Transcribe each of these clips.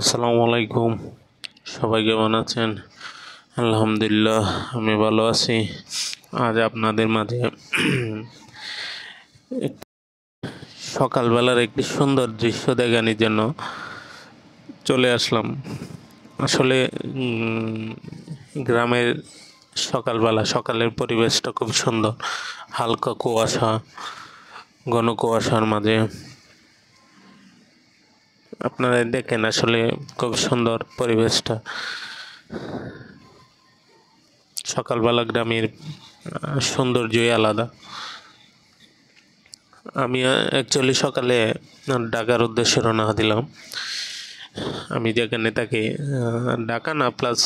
আসসালামু আলাইকুম। সবাই কেমন আছেন? আলহামদুলিল্লাহ, আমি ভালো আছি। আজ আপনাদের মাঝে সকালবেলার একটি সুন্দর দৃশ্য দেখানোর জন্য চলে আসলাম। আসলে গ্রামের সকালের পরিবেশটা খুব সুন্দর। হালকা কুয়াশা, ঘন কুয়াশার মাঝে আপনারা দেখেন, আসলে খুব সুন্দর পরিবেশটা। সকালবেলা গ্রামের সৌন্দর্যই আলাদা। আমি অ্যাকচুয়ালি সকালে ঢাকার উদ্দেশ্যে রওনা দিলাম। আমি যেখানে থাকি, ঢাকা না, প্লাস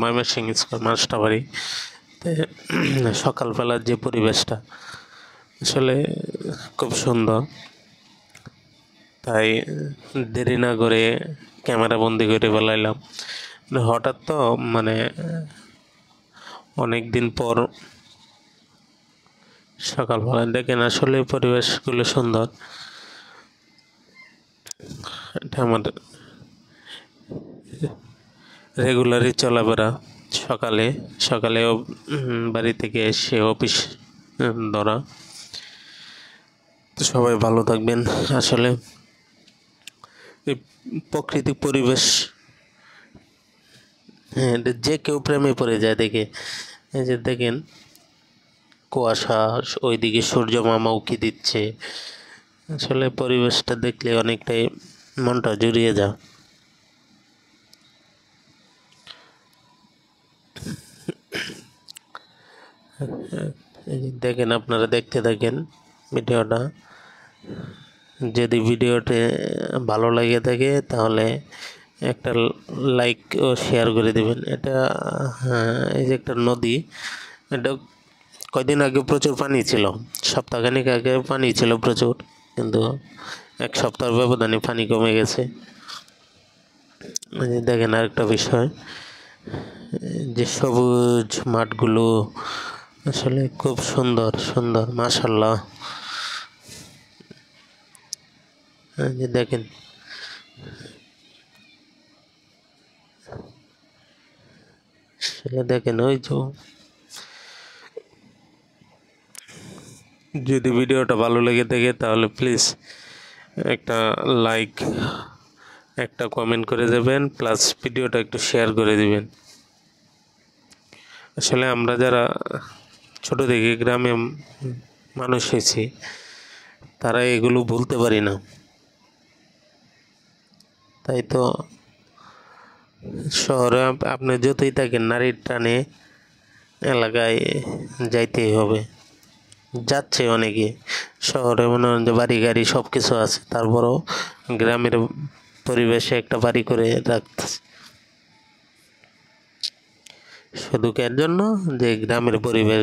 ময়মনসিংহ স্কয়ার মাস্টারবাড়ি। সকালবেলার যে পরিবেশটা আসলে খুব সুন্দর, তাই দেরি না করে ক্যামেরা বন্দি করে ফেলাইলাম। হঠাৎ তো অনেক দিন পর সকালবেলা দেখেন, আসলে পরিবেশগুলো সুন্দর। এটা আমার রেগুলারই চলাফেরা। সকালেও বাড়ি থেকে এসে অফিস ধরা। তো সবাই ভালো থাকবেন। আসলে এই প্রাকৃতিক পরিবেশ, এটা যে কেউ প্রেমে পড়ে যায় দেখে। এই যে দেখেন কুয়াশা, ওইদিকে সূর্য মামা উঁকি দিচ্ছে। আসলে পরিবেশটা দেখলে অনেকটাই মনটা জুড়িয়ে যায়। এই যে দেখেন, আপনারা দেখতে থাকেন ভিডিওটা। যদি ভিডিওতে ভালো লাগে থাকে তাহলে একটা লাইক ও শেয়ার করে দেবেন। এটা এই যে একটা নদী, এটা কয়দিন আগে প্রচুর পানি ছিল, সপ্তাহখানেক আগে পানি ছিল প্রচুর, কিন্তু এক সপ্তাহের ব্যবধানে পানি কমে গেছে। দেখেন আরেকটা বিষয়, যে সবুজ মাঠগুলো আসলে খুব সুন্দর সুন্দর, মাশাআল্লাহ। যে দেখেন, আসলে দেখেন ওই যে, যদি ভিডিওটা ভালো লেগে থাকে তাহলে প্লিজ একটা লাইক, একটা কমেন্ট করে দেবেন, প্লাস ভিডিওটা একটু শেয়ার করে দিবেন। আসলে আমরা যারা ছোট থেকে গ্রামে মানুষ হয়েছি, তারা এগুলো ভুলতে পারি না। তাই তো শহরে আপনি যতই থাকেন, নারীর টানে এলাকায় যাইতেই হবে। যাচ্ছে অনেকে, শহরে মনে হয় যে বাড়ি গাড়ি সব কিছু আছে, তারপরও গ্রামের পরিবেশে একটা বাড়ি করে রাখতেছে, শুধু এর জন্য যে গ্রামের পরিবেশ